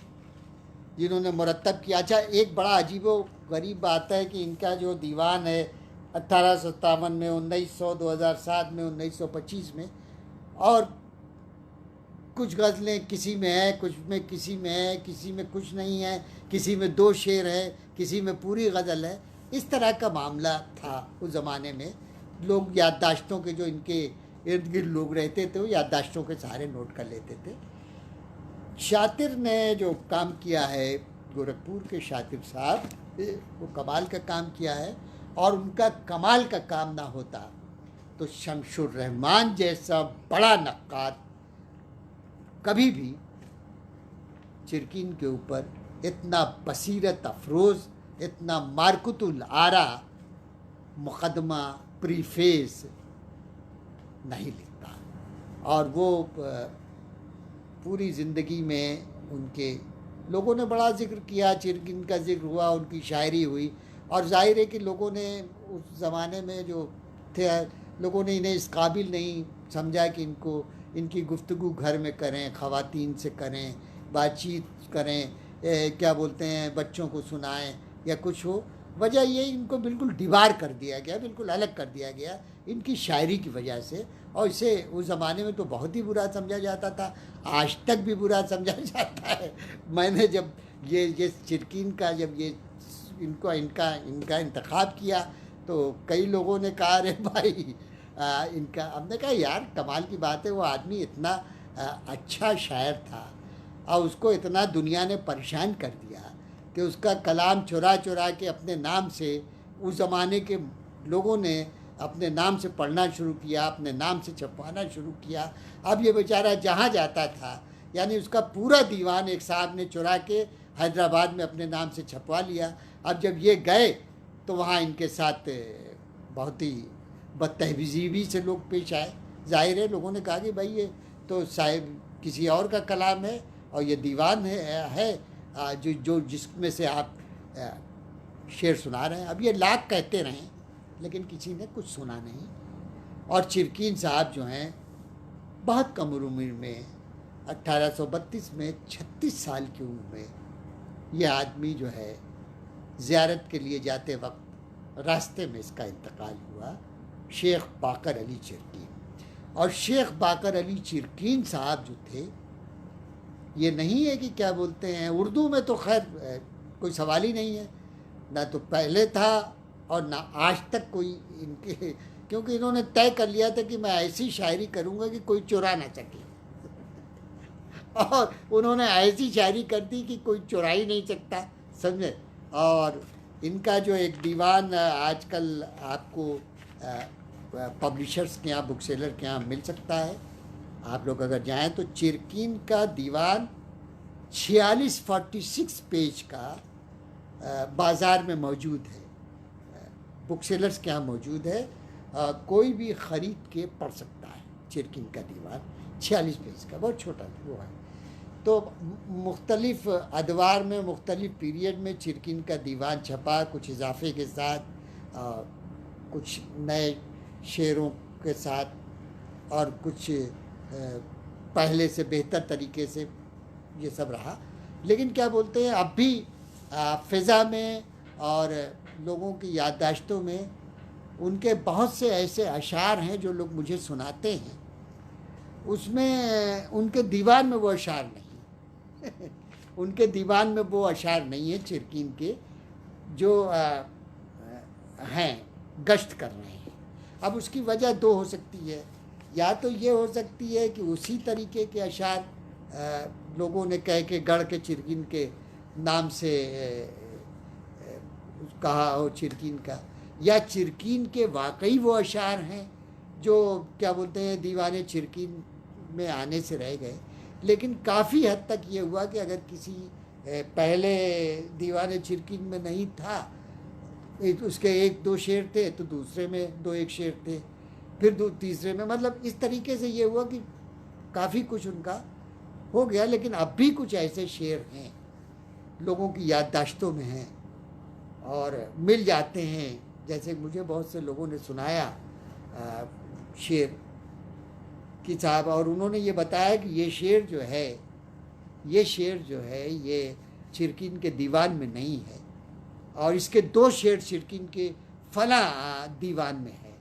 जिन्होंने मुरत्तब किया। अच्छा, एक बड़ा अजीबो गरीब बात है कि इनका जो दीवान है 1857 में, 1900, 2007 में, 1925 में, और कुछ गज़लें किसी में है, कुछ में किसी में है, किसी में कुछ नहीं है, किसी में 2 शेर है, किसी में पूरी गज़ल है। इस तरह का मामला था उस ज़माने में। लोग याददाश्तों के, जो इनके इर्द गिर्द लोग रहते थे, वो याददाश्तों के सहारे नोट कर लेते थे। शातिर ने जो काम किया है, गोरखपुर के शातिर साहब, वो कमाल का काम किया है। और उनका कमाल का काम ना होता तो शमसुर रहमान जैसा बड़ा नक्काद कभी भी चिरकीन के ऊपर इतना बसीरत अफरोज़, इतना मारकुतुल आरा मुकदमा प्रीफेस नहीं लिखता। और वो पूरी ज़िंदगी में उनके लोगों ने बड़ा ज़िक्र किया, चिरकीन का ज़िक्र हुआ, उनकी शायरी हुई। और जाहिर है कि लोगों ने उस ज़माने में जो थे, लोगों ने इन्हें इस काबिल नहीं समझा कि इनकी गुफ्तगू घर में करें, ख़वातीन से करें, बातचीत करें, क्या बोलते हैं, बच्चों को सुनाएं या कुछ हो। वजह ये इनको बिल्कुल डिबार कर दिया गया, बिल्कुल अलग कर दिया गया इनकी शायरी की वजह से। और इसे उस ज़माने में तो बहुत ही बुरा समझा जाता था, आज तक भी बुरा समझा जाता है। मैंने जब ये चिरकीन का जब ये इनका इंतखाब किया तो कई लोगों ने कहा, अरे भाई इनका, हमने कहा यार कमाल की बात है, वो आदमी इतना अच्छा शायर था और उसको इतना दुनिया ने परेशान कर दिया कि उसका कलाम चुरा चुरा के अपने नाम से उस ज़माने के लोगों ने अपने नाम से पढ़ना शुरू किया, अपने नाम से छपवाना शुरू किया। अब ये बेचारा जहाँ जाता था, यानी उसका पूरा दीवान एक साहब ने चुरा के हैदराबाद में अपने नाम से छपवा लिया। अब जब ये गए तो वहाँ इनके साथ बहुत ही बदतहजीबी से लोग पेश आए। जाहिर है लोगों ने कहा कि भाई ये तो साहिब किसी और का कलाम है और ये दीवान है जो जो जिसमें से आप शेर सुना रहे हैं। अब ये लाख कहते रहें लेकिन किसी ने कुछ सुना नहीं। और चिरकीन साहब जो हैं बहुत कम उम्र में 1832 में 36 साल की उम्र में ये आदमी जो है ज़ियारत के लिए जाते वक्त रास्ते में इसका इंतकाल हुआ, शेख बाकर अली चिरकीन। और शेख बाकर अली चिरकीन साहब जो थे, ये नहीं है कि क्या बोलते हैं, उर्दू में तो खैर कोई सवाल ही नहीं है, ना तो पहले था और ना आज तक कोई इनके, क्योंकि इन्होंने तय कर लिया था कि मैं ऐसी शायरी करूँगा कि कोई चुरा ना सके। और उन्होंने ऐसी शायरी कर दी कि कोई चुरा ही नहीं सकता, समझे। और इनका जो एक दीवान आजकल आपको पब्लिशर्स के यहाँ, बुक सेलर के यहाँ मिल सकता है। आप लोग अगर जाएं तो चिरकीन का दीवान 46 पेज का बाज़ार में मौजूद है, बुक सेलर्स के यहाँ मौजूद है। कोई भी ख़रीद के पढ़ सकता है। चिरकीन का दीवान 46 पेज का, बहुत छोटा वो है। तो मुख्तलिफ़ अदवार में मुख्तलिफ़ पीरियड में चिरकीन का दीवान छपा, कुछ इजाफे के साथ, कुछ नए शेरों के साथ और कुछ पहले से बेहतर तरीके से, ये सब रहा। लेकिन क्या बोलते हैं, अब भी फ़िज़ा में और लोगों की याददाश्तों में उनके बहुत से ऐसे अशार हैं जो लोग मुझे सुनाते हैं, उसमें उनके दीवान में वो अशार नहीं उनके दीवान में वो अशार नहीं है चिरकीन के जो हैं, गश्त कर रहे हैं। अब उसकी वजह दो हो सकती है, या तो ये हो सकती है कि उसी तरीके के अशार लोगों ने कह के गढ़ के चिरकीन के नाम से कहा हो चिरकीन का, या चिरकीन के वाकई वो अशार हैं जो क्या बोलते हैं दीवाने चिरकीन में आने से रह गए। लेकिन काफ़ी हद तक ये हुआ कि अगर किसी पहले दीवाने चिरकीन में नहीं था, उसके एक दो शेर थे तो दूसरे में दो एक शेर थे, फिर तीसरे में, मतलब इस तरीके से ये हुआ कि काफ़ी कुछ उनका हो गया। लेकिन अब भी कुछ ऐसे शेर हैं लोगों की याददाश्तों में हैं और मिल जाते हैं। जैसे मुझे बहुत से लोगों ने सुनाया शेर की साहब, और उन्होंने ये बताया कि ये शेर जो है ये चिरकीन के दीवान में नहीं है, और इसके दो शेर चिरकीन के फला दीवान में है,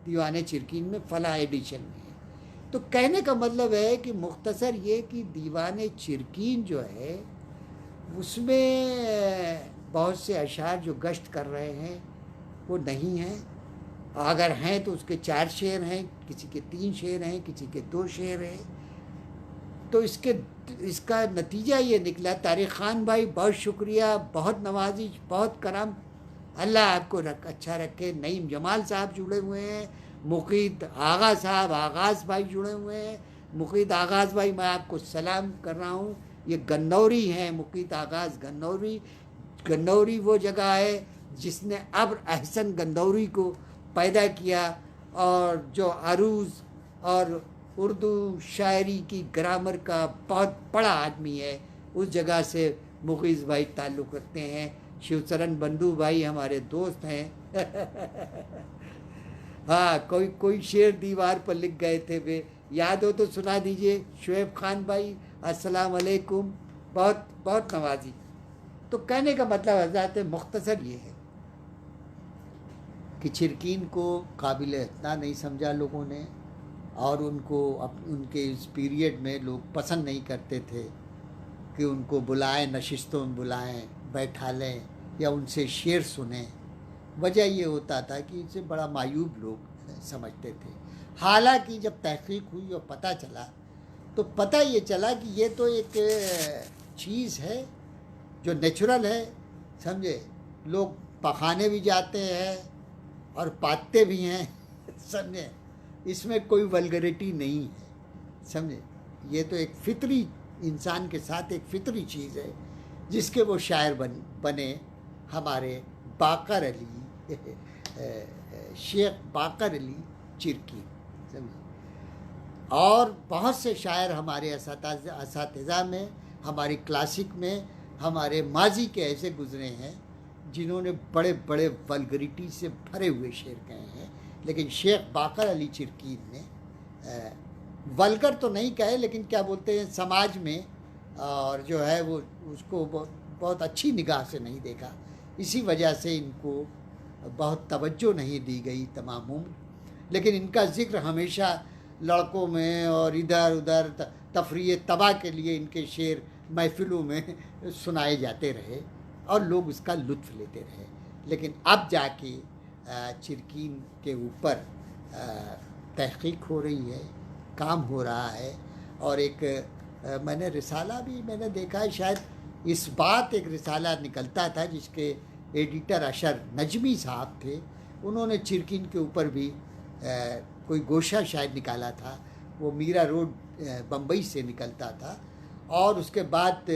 दीवाने चिरकीन में फला एडिशन में है। तो कहने का मतलब है कि मुख्तसर ये कि दीवाने चिरकीन जो है उसमें बहुत से अशार जो गश्त कर रहे हैं वो नहीं हैं। अगर हैं तो उसके 4 शेर हैं, किसी के 3 शेर हैं, किसी के 2 शेर हैं। तो इसका नतीजा ये निकला। तारिक ख़ान भाई बहुत शुक्रिया, बहुत नवाजिश, बहुत करम, अल्लाह आपको अच्छा रखे। नईम जमाल साहब जुड़े हुए हैं, मुक़ीद आगा साहब, आगाज़ भाई जुड़े हुए हैं। मुक़ीद आगाज़ भाई, मैं आपको सलाम कर रहा हूँ। ये गन्नौरी हैं, मुक़ीद आगाज़ गन्नौरी वो जगह है जिसने अब्र अहसन गन्नौरी को पैदा किया, और जो अरूज़ और उर्दू शायरी की ग्रामर का बहुत बड़ा आदमी है, उस जगह से मुग़ीज़ भाई ताल्लुक़ रखते हैं। शिवचरण बंधु भाई हमारे दोस्त हैं हाँ, कोई शेर दीवार पर लिख गए थे वे, याद हो तो सुना दीजिए। शुएब खान भाई अस्सलाम वालेकुम, बहुत बहुत नवाजी। तो कहने का मतलब हज़रत मुख्तसर ये है कि चिरकीन को काबिल इतना नहीं समझा लोगों ने, और उनके इस पीरियड में लोग पसंद नहीं करते थे कि उनको बुलाएं, नशिस्तों में बुलाएं, बैठा लें या उनसे शेर सुने। वजह ये होता था कि इसे बड़ा मायूब लोग समझते थे। हालांकि जब तहकीक हुई और पता चला तो पता ये चला कि ये तो एक चीज़ है जो नेचुरल है, समझे। लोग पखाने भी जाते हैं और पाते भी हैं, समझे। इसमें कोई वल्गरिटी नहीं है, समझे। ये तो एक फितरी, इंसान के साथ एक फितरी चीज़ है जिसके वो शायर बने हमारे बाकर अली शेख बाकर अली चिरकीन, समझे। और बहुत से शायर हमारे असातिज़ा में, हमारी क्लासिक में हमारे माजी के ऐसे गुजरे हैं जिन्होंने बड़े बड़े वल्गरिटी से भरे हुए शेर कहे हैं, लेकिन शेख बाकर अली चिरकीन ने वल्गर तो नहीं कहे, लेकिन क्या बोलते हैं समाज में और जो है वो उसको बहुत अच्छी निगाह से नहीं देखा। इसी वजह से इनको बहुत तवज्जो नहीं दी गई तमाम उम्र, लेकिन इनका ज़िक्र हमेशा लड़कों में और इधर उधर तफरीह तबाह के लिए इनके शेर महफिलों में सुनाए जाते रहे और लोग उसका लुत्फ़ लेते रहे। लेकिन अब जाके चिरकीन के ऊपर तहक़ीक़ हो रही है, काम हो रहा है, और एक मैंने रिसाला भी मैंने देखा है, शायद इस बात एक रिसाला निकलता था जिसके एडिटर अशर नजमी साहब थे, उन्होंने चिरकीन के ऊपर भी कोई गोशा शायद निकाला था, वो मीरा रोड बम्बई से निकलता था। और उसके बाद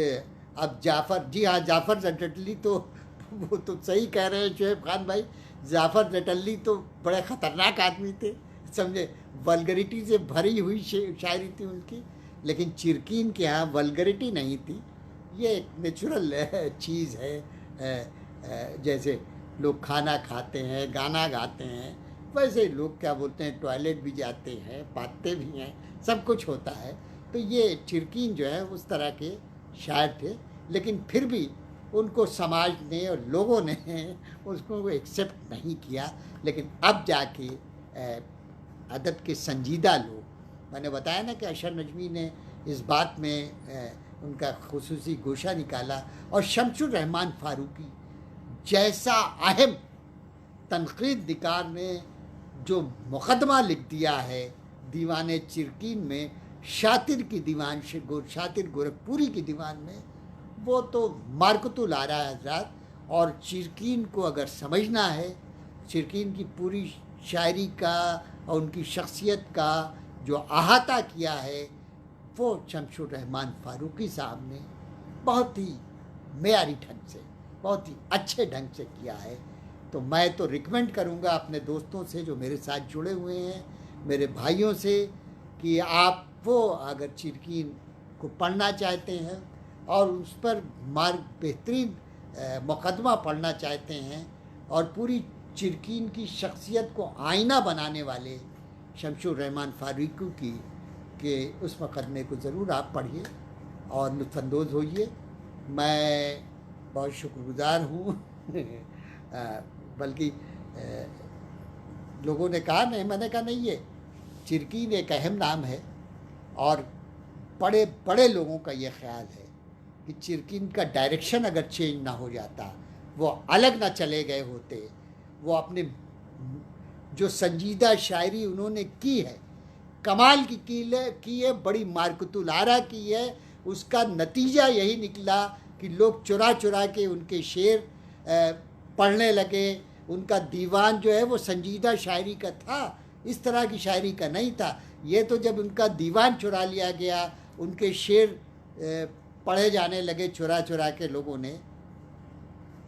अब जाफ़र, जी हाँ जाफ़र जटली, तो वो तो सही कह रहे हैं शोएब खान भाई, जाफ़र जटली तो बड़े ख़तरनाक आदमी थे, समझे, वल्गरिटी से भरी हुई शायरी थी उनकी। लेकिन चिरकीन के यहाँ वल्गरिटी नहीं थी, ये एक नेचुरल चीज़ है। जैसे लोग खाना खाते हैं, गाना गाते हैं, वैसे लोग क्या बोलते हैं टॉयलेट भी जाते हैं, बातें भी हैं, सब कुछ होता है। तो ये चिरकीन जो है उस तरह के शायर थे, लेकिन फिर भी उनको समाज ने और लोगों ने उसको एक्सेप्ट नहीं किया। लेकिन अब जाके अदब के संजीदा लोग, मैंने बताया ना कि अशर नजमी ने इस बात में उनका खुसूसी गोशा निकाला, और शमसुर रहमान फारूकी जैसा अहम तनक़ीद निगार ने जो मुक़दमा लिख दिया है दीवाने चिरकीन में, शातिर की दीवान शातिर गोरखपुरी की दीवान में, वो तो मार्कतुल आरा है हज़रात। और चिरकीन को अगर समझना है, चिरकीन की पूरी शायरी का और उनकी शख्सियत का जो अहाता किया है, वो शमसुर रहमान फारूकी साहब ने बहुत ही मेयारी ढंग से, बहुत ही अच्छे ढंग से किया है। तो मैं तो रिकमेंड करूँगा अपने दोस्तों से जो मेरे साथ जुड़े हुए हैं, मेरे भाइयों से, कि आप वो अगर चिरकीन को पढ़ना चाहते हैं और उस पर बेहतरीन मुक़दमा पढ़ना चाहते हैं और पूरी चिरकीन की शख्सियत को आईना बनाने वाले शमसुर रहमान फारूकी के उस मुक़दमे को ज़रूर आप पढ़िए और लुत्फ़अंदोज़ होइए। मैं बहुत शुक्रगुज़ार हूँ बल्कि लोगों ने कहा नहीं, मैंने कहा नहीं, ये चिरकीन एक अहम नाम है और बड़े बड़े लोगों का ये ख्याल है कि चिरकीन का डायरेक्शन अगर चेंज ना हो जाता, वो अलग ना चले गए होते, वो अपने जो संजीदा शायरी उन्होंने की है, कमाल की है, बड़ी मार्कतुल आरा की है, उसका नतीजा यही निकला कि लोग चुरा चुरा के उनके शेर पढ़ने लगे। उनका दीवान जो है वो संजीदा शायरी का था, इस तरह की शायरी का नहीं था। ये तो जब उनका दीवान चुरा लिया गया, उनके शेर पढ़े जाने लगे चुरा चुरा के लोगों ने,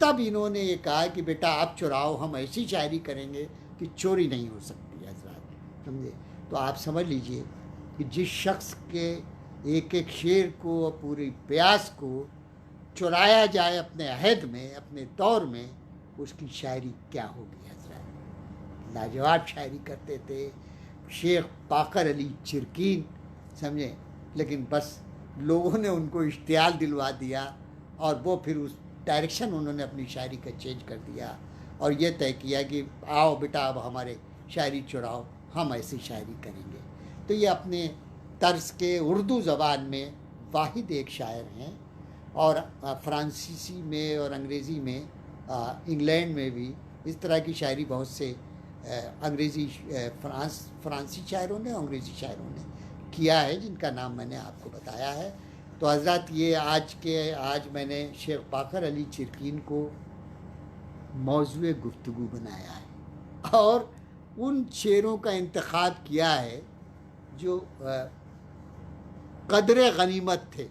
तब इन्होंने ये कहा कि बेटा आप चुराओ, हम ऐसी शायरी करेंगे कि चोरी नहीं हो सकती हज़रात, समझे। तो आप समझ लीजिए कि जिस शख्स के एक एक शेर को, पूरी प्यास को चुराया जाए अपने अहद में, अपने दौर में, उसकी शायरी क्या होगी हज़रात। लाजवाब शायरी करते थे शेख बाकर अली चिरकीन, समझे। लेकिन बस लोगों ने उनको इश्तियाल दिलवा दिया और वो फिर उस डायरेक्शन उन्होंने अपनी शायरी का चेंज कर दिया और ये तय किया कि आओ बेटा अब हमारे शायरी चुराओ, हम ऐसी शायरी करेंगे। तो ये अपने तर्ज के उर्दू ज़बान में वाहिद एक शायर हैं, और फ्रांसीसी में और अंग्रेज़ी में, इंग्लैंड में भी इस तरह की शायरी बहुत से अंग्रेज़ी फ्रांसी शायरों ने, अंग्रेज़ी शायरों ने किया है, जिनका नाम मैंने आपको बताया है। तो हज़रत ये आज मैंने शेख बाकर अली चिरकीन को मौज़ूए गुफ्तगू बनाया है और उन शेरों का इंतखाब किया है जो कदरे गनीमत थे,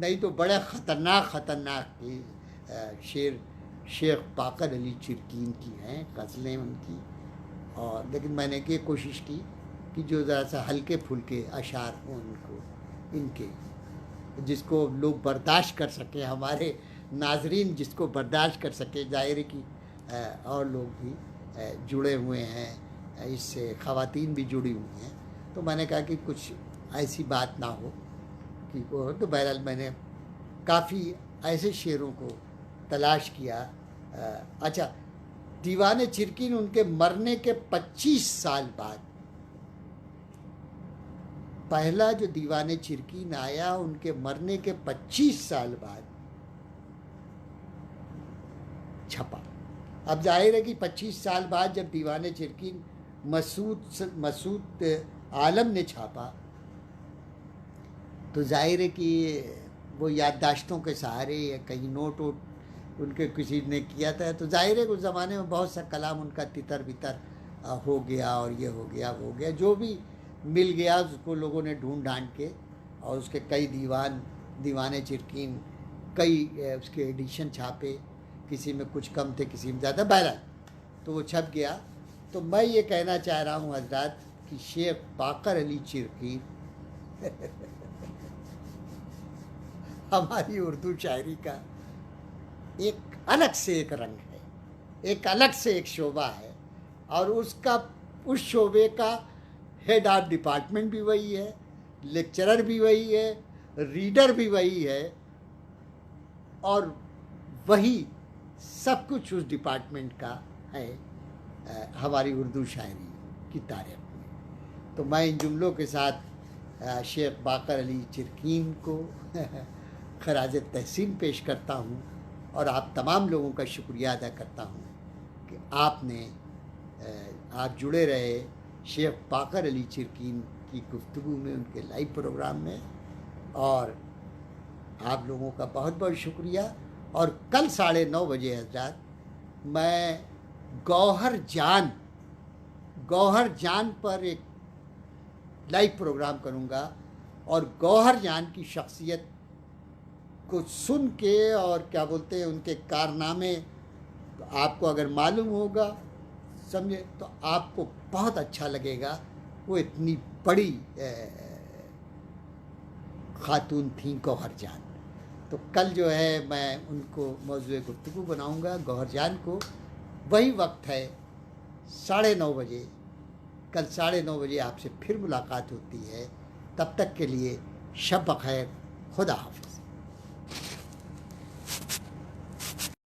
नहीं तो बड़े ख़तरनाक शेर शेख बाकर अली चिरकीन की हैं, गज़लें उनकी। और लेकिन मैंने ये कोशिश की कि जो ज़रा सा हल्के फुल्के अशार हों इनके, जिसको लोग बर्दाश्त कर सकें, हमारे नाजरीन जिसको बर्दाश्त कर सके, ज़ाहिर है कि और लोग भी जुड़े हुए हैं, इससे ख़वातीन भी जुड़ी हुई हैं, तो मैंने कहा कि कुछ ऐसी बात ना हो कि वो, तो बहरहाल मैंने काफ़ी ऐसे शेरों को तलाश किया। अच्छा, दीवाने चिरकिन उनके मरने के 25 साल बाद, पहला जो दीवाने चिरकिन आया उनके मरने के 25 साल बाद छपा। अब जाहिर है कि 25 साल बाद जब दीवाने चिरकिन मसूद आलम ने छापा, तो जाहिर है कि वो याददाश्तों के सहारे या कहीं नोट वोट उनके किसी ने किया था, तो जाहिर है कि उस ज़माने में बहुत सा कलाम उनका तितर बितर हो गया, और ये हो गया वो हो गया, जो भी मिल गया उसको लोगों ने ढूंढ ढांड के, और उसके कई दीवाने चिरकिन, कई उसके एडिशन छापे, किसी में कुछ कम थे किसी में ज़्यादा, बहरहाल तो वो छप गया। तो मैं ये कहना चाह रहा हूँ हजरात कि शेख बाकर अली चिरकिन हमारी उर्दू शायरी का एक अलग से एक रंग है, एक अलग से एक शोबा है, और उस शोबे का हेड ऑफ डिपार्टमेंट भी वही है, लेक्चरर भी वही है, रीडर भी वही है, और वही सब कुछ उस डिपार्टमेंट का है हमारी उर्दू शायरी की तारीफ में। तो मैं इन जुमलों के साथ शेख बाकर अली चिरकिन को खराज तहसीन पेश करता हूँ, और आप तमाम लोगों का शुक्रिया अदा करता हूँ कि आप जुड़े रहे शेख बाकर अली चिरकिन की गुफ्तगू में, उनके लाइव प्रोग्राम में, और आप लोगों का बहुत बहुत शुक्रिया। और कल 9:30 बजे हजरात मैं गौहर जान पर एक लाइव प्रोग्राम करूँगा, और गौहर जान की शख्सियत को सुन के और क्या बोलते हैं उनके कारनामे आपको अगर मालूम होगा, समझे, तो आपको बहुत अच्छा लगेगा। वो इतनी बड़ी खातून थी गौहर जान। तो कल जो है मैं उनको मौजूद गुफ्तगू बनाऊंगा, गौहर जान को। वही वक्त है 9:30 बजे। कल 9:30 बजे आपसे फिर मुलाकात होती है। तब तक के लिए शब बखैर, खुदा हाफिज़।